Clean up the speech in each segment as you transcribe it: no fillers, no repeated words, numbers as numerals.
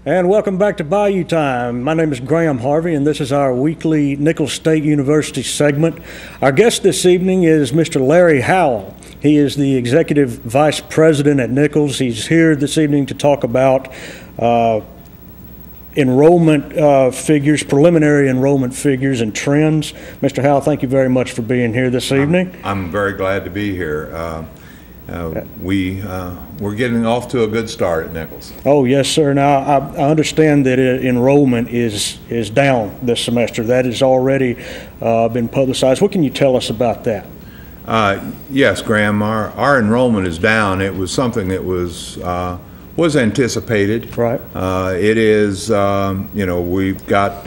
And welcome back to Bayou Time. My name is Graham Harvey, and this is our weekly Nicholls State University segment. Our guest this evening is Mr. Larry Howell. He is the Executive Vice President at Nicholls. He's here this evening to talk about enrollment figures, preliminary enrollment figures and trends. Mr. Howell, thank you very much for being here this evening. I'm very glad to be here. We're getting off to a good start at Nicholls. Oh, yes, sir. Now, I understand that enrollment is down this semester. That has already been publicized. What can you tell us about that? Yes, Graham, our enrollment is down. It was something that was anticipated. Right. It is, we've got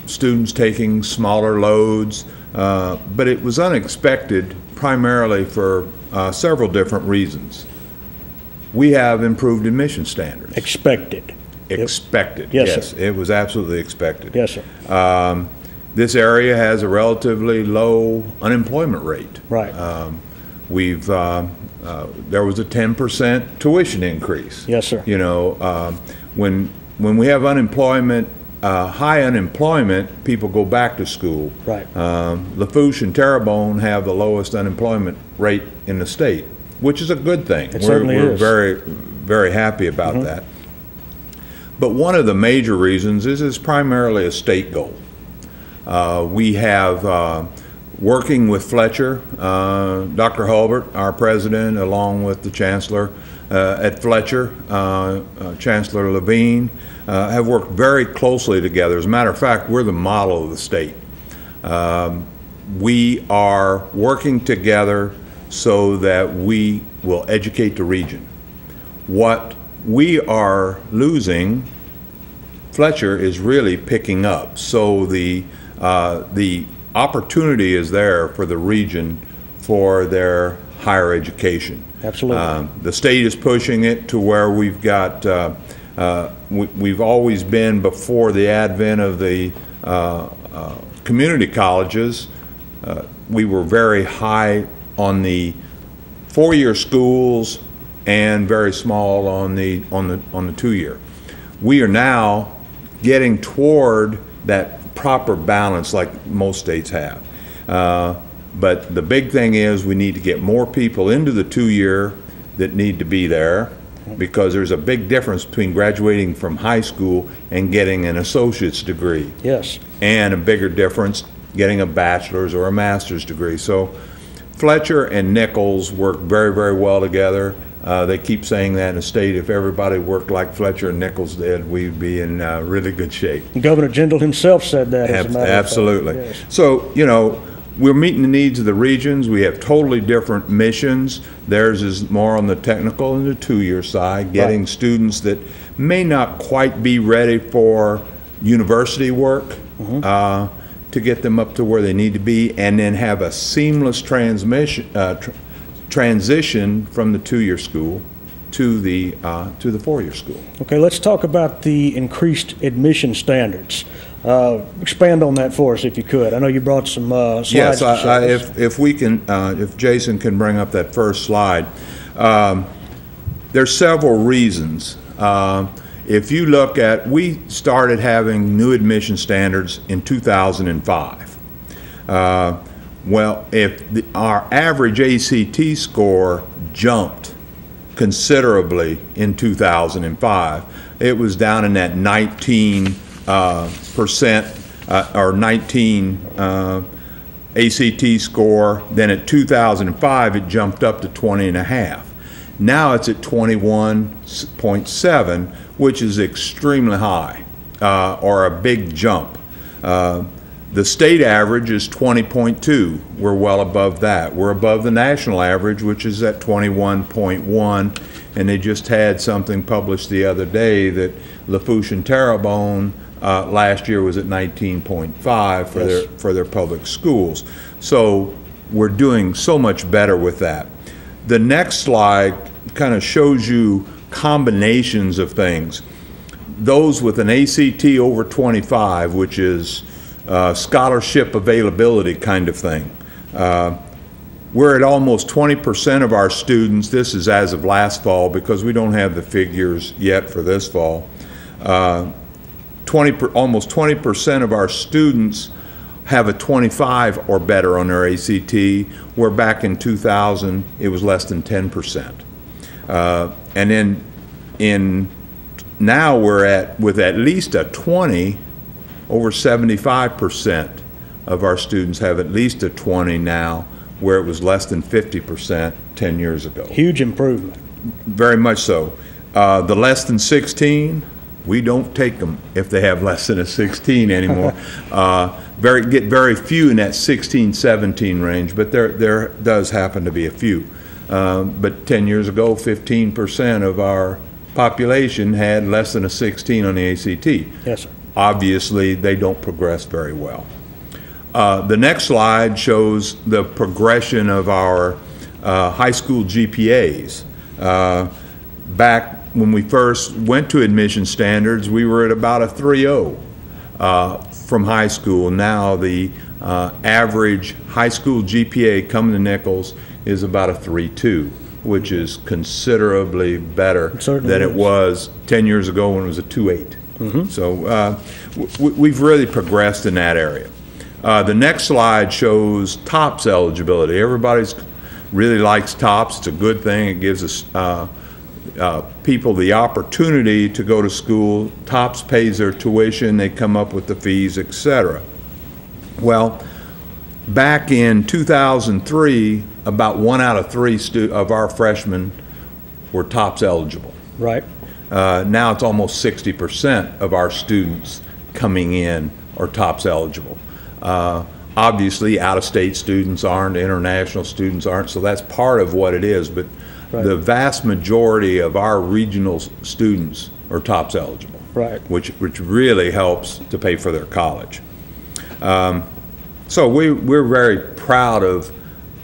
students taking smaller loads, but it was unexpected primarily for several different reasons. We have improved admission standards. Expected. Expected. Yes, sir. It was absolutely expected. Yes, sir. This area has a relatively low unemployment rate. Right. There was a 10% tuition increase. Yes, sir. When we have unemployment, high unemployment, people go back to school. Right. Lafourche and Terrebonne have the lowest unemployment rate in the state, which is a good thing. We're very, very happy about that. But one of the major reasons is primarily a state goal. We have, working with Fletcher, Dr. Hulbert, our president, along with the chancellor at Fletcher, Chancellor Levine, have worked very closely together. As a matter of fact, we're the model of the state. We are working together so that we will educate the region. What we are losing, Fletcher is really picking up. So the opportunity is there for the region for their higher education. Absolutely. The state is pushing it to where we've got, we've always been, before the advent of the community colleges, we were very high on the four-year schools and very small on the two-year. We are now getting toward that proper balance like most states have. But the big thing is we need to get more people into the two-year that need to be there, because there's a big difference between graduating from high school and getting an associate's degree. Yes. And a bigger difference getting a bachelor's or a master's degree. So Fletcher and Nicholls work very, very well together. They keep saying that in the state. If everybody worked like Fletcher and Nicholls did, we'd be in really good shape. Governor Jindal himself said that. Absolutely. Yes. So, we're meeting the needs of the regions. We have totally different missions. Theirs is more on the technical and the two-year side, getting students that may not quite be ready for university work, to get them up to where they need to be, and then have a seamless transition from the two-year school to the four-year school. Okay, let's talk about the increased admission standards. Expand on that for us, if you could. I know you brought some slides. Yes, if we can, if Jason can bring up that first slide. There's several reasons. If you look at, we started having new admission standards in 2005. Well, if our average ACT score jumped considerably in 2005, it was down in that 19% or 19 ACT score. Then at 2005, it jumped up to 20.5. Now it's at 21.7, which is extremely high, or a big jump. The state average is 20.2. We're well above that. We're above the national average, which is at 21.1, and they just had something published the other day that Lafourche and Terrebonne last year was at 19.5 for their public schools. So we're doing so much better with that. The next slide kind of shows you combinations of things. Those with an ACT over 25, which is scholarship availability kind of thing. We're at almost 20% of our students, this is as of last fall because we don't have the figures yet for this fall, Almost 20% of our students have a 25 or better on their ACT, where back in 2000 it was less than 10%. And then now we're with at least a 20, over 75% of our students have at least a 20 now, where it was less than 50% 10 years ago. Huge improvement. Very much so. The less than 16, we don't take them if they have less than a 16 anymore. Get very few in that 16, 17 range, but there does happen to be a few. But 10 years ago, 15% of our population had less than a 16 on the ACT. Yes, sir. Obviously, they don't progress very well. The next slide shows the progression of our high school GPAs. Back when we first went to admission standards, we were at about a 3.0 from high school. Now the average high school GPA coming to Nicholls is about a 3.2, which is considerably better than it was 10 years ago when it was a 2.8. Mm-hmm. So we've really progressed in that area. The next slide shows TOPS eligibility. Everybody really likes TOPS. It's a good thing. It gives us people the opportunity to go to school. TOPS pays their tuition. They come up with the fees, etc. Well, back in 2003, about 1 out of 3 of our freshmen were TOPS eligible. Right. Now it's almost 60% of our students coming in are TOPS eligible. Obviously, out-of-state students aren't, international students aren't, so that's part of what it is. But right. The vast majority of our regional students are TOPS eligible, right. which really helps to pay for their college. So we're very proud of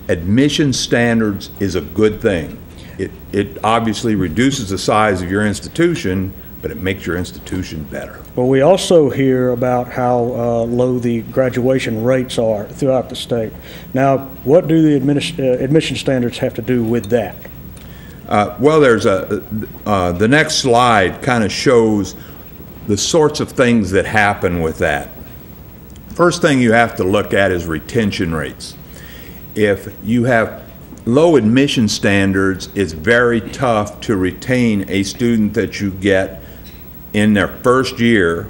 admission standards. Is a good thing. It obviously reduces the size of your institution, but it makes your institution better. Well, we also hear about how low the graduation rates are throughout the state. Now, what do the admission standards have to do with that? Well, there's the next slide kind of shows the sorts of things that happen with that. First thing you have to look at is retention rates. If you have low admission standards, it's very tough to retain a student that you get in their first year,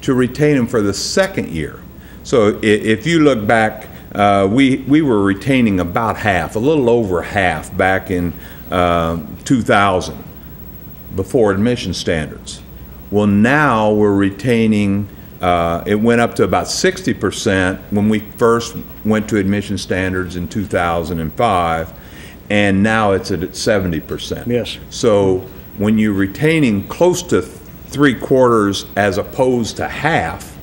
to retain them for the second year. So if you look back, we were retaining about half, a little over half back in 2000 before admission standards. Well, now we're retaining, it went up to about 60% when we first went to admission standards in 2005, and now it's at 70%. Yes. So when you're retaining close to 3/4 as opposed to half,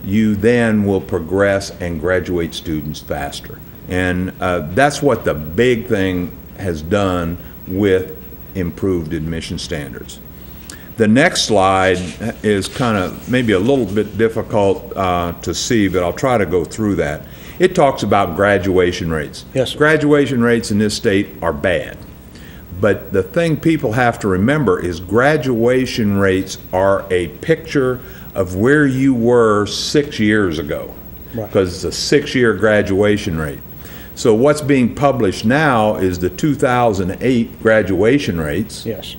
you then will progress and graduate students faster. And that's what the big thing has done with improved admission standards. The next slide is kind of maybe a little bit difficult to see, but I'll try to go through that. It talks about graduation rates. Yes, sir. Graduation rates in this state are bad. But the thing people have to remember is graduation rates are a picture of where you were 6 years ago, because it's a 6-year graduation rate. So what's being published now is the 2008 graduation rates. Yes.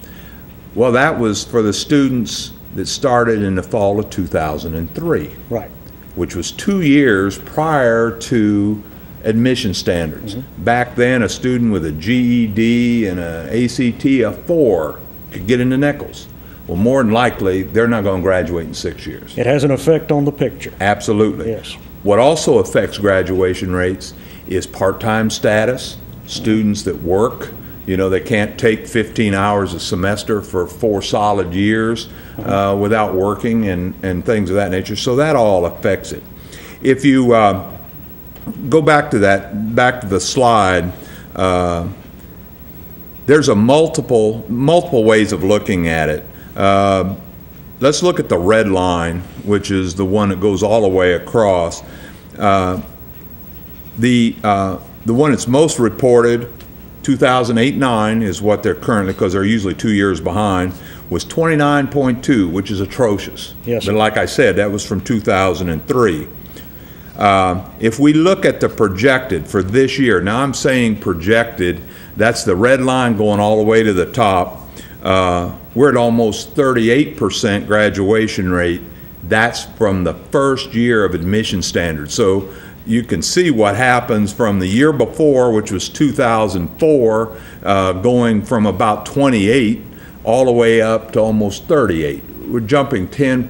Well, that was for the students that started in the fall of 2003. Right. Which was 2 years prior to admission standards. Mm-hmm. Back then, a student with a GED and an ACT of 4 could get into Nicholls. Well, more than likely, they're not going to graduate in 6 years. It has an effect on the picture. Absolutely. Yes. What also affects graduation rates is part-time status, students that work. You know, they can't take 15 hours a semester for 4 solid years without working and things of that nature. So that all affects it. If you go back to the slide, there's a multiple ways of looking at it. Let's look at the red line, which is the one that goes all the way across. The one that's most reported, 2008-9 is what they're currently, because they're usually 2 years behind, was 29.2, which is atrocious. Yes, sir. But like I said, that was from 2003. If we look at the projected for this year, now I'm saying projected, that's the red line going all the way to the top. We're at almost 38% graduation rate. That's from the first year of admission standards. So you can see what happens from the year before, which was 2004, going from about 28 all the way up to almost 38. We're jumping 10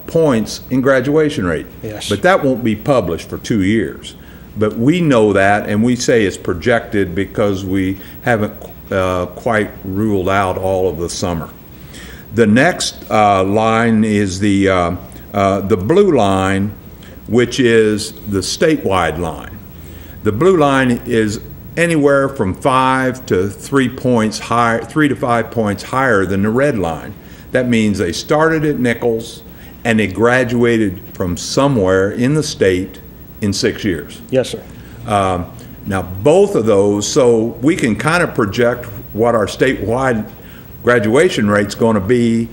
points in graduation rate. Yes. But that won't be published for 2 years. But we know that, and we say it's projected because we haven't quite ruled out all of the summer. The next line is the blue line, which is the statewide line. The blue line is anywhere from 5 to 3 points higher, 3 to 5 points higher than the red line. That means they started at Nicholls and they graduated from somewhere in the state in 6 years. Yes, sir. Now, both of those, so we can kind of project what our statewide graduation rate's going to be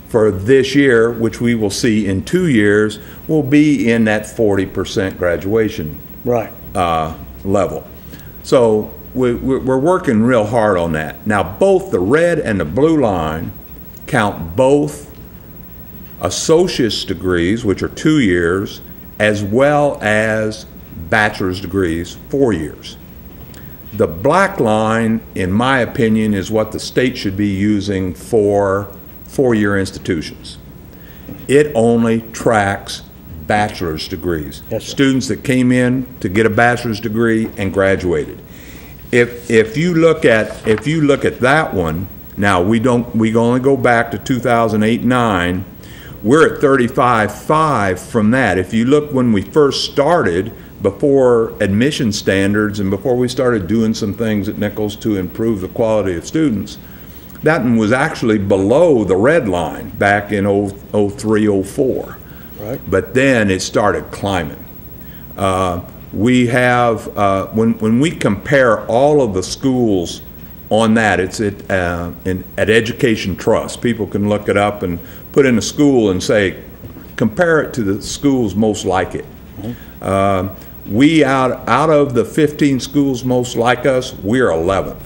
for this year, which we will see in 2 years, will be in that 40% graduation Right. Level. So we're working real hard on that. Now, both the red and the blue line count both associate's degrees, which are 2 years, as well as bachelor's degrees, 4 years. The black line, in my opinion, is what the state should be using for four-year institutions. It only tracks bachelor's degrees. Yes, sir. Students that came in to get a bachelor's degree and graduated. If you look at that one, now we only go back to 2008-9. We're at 35.5 from that. If you look when we first started, before admission standards and before we started doing some things at Nicholls to improve the quality of students, that one was actually below the red line back in 03, 04. Right. But then it started climbing. We have, when we compare all of the schools on that, it's at Education Trust. People can look it up and put in a school and say, compare it to the schools most like it. Mm-hmm. We, out of the 15 schools most like us, we're 11th.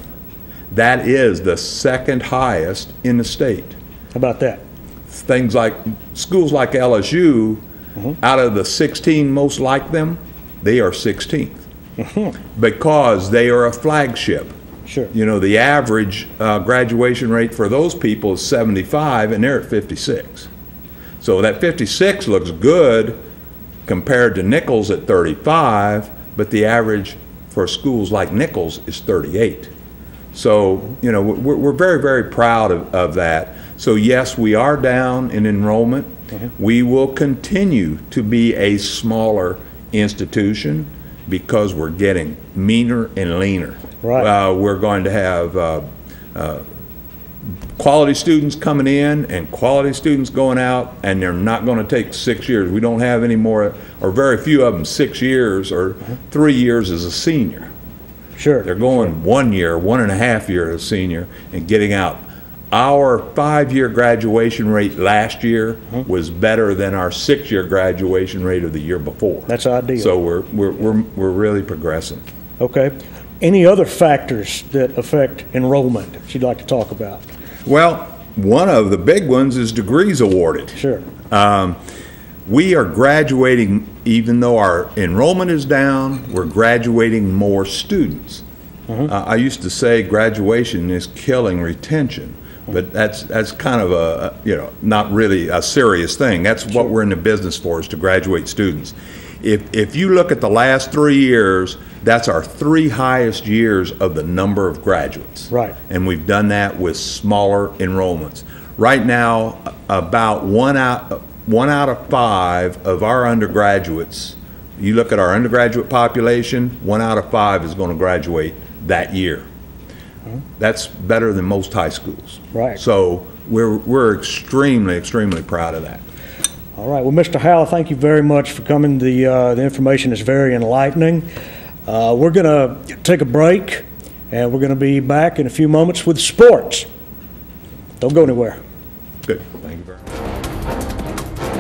That is the second highest in the state. How about that? Things like, schools like LSU, mm-hmm. out of the 16 most like them, they are 16th. Mm-hmm. Because they are a flagship. Sure. You know, the average graduation rate for those people is 75, and they're at 56. So that 56 looks good compared to Nicholls at 35, but the average for schools like Nicholls is 38. So, you know, we're very, very proud of that. So yes, we are down in enrollment. Mm-hmm. We will continue to be a smaller institution because we're getting meaner and leaner. Right. We're going to have quality students coming in and quality students going out, and they're not going to take 6 years. We don't have any more, or very few of them, 6 years or 3 years as a senior. Sure. They're going 1 year, 1.5 years as a senior and getting out. Our 5-year graduation rate last year was better than our 6-year graduation rate of the year before. That's ideal. So we're really progressing. Okay. Any other factors that affect enrollment that you'd like to talk about? Well, one of the big ones is degrees awarded. Sure. We are graduating, even though our enrollment is down, we're graduating more students. Mm-hmm. I used to say graduation is killing retention, but that's kind of a, you know, not really a serious thing. That's Sure. what we're in the business for, is to graduate students. If you look at the last 3 years, that's our 3 highest years of the number of graduates. Right. And we've done that with smaller enrollments. Right now, about one out of 5 of our undergraduates, you look at our undergraduate population, 1 out of 5 is going to graduate that year. That's better than most high schools. Right. So we're extremely, extremely proud of that. All right. Well, Mr. Howell, thank you very much for coming. The information is very enlightening. We're going to take a break, and we're going to be back in a few moments with sports. Don't go anywhere. Good. Thank you very much.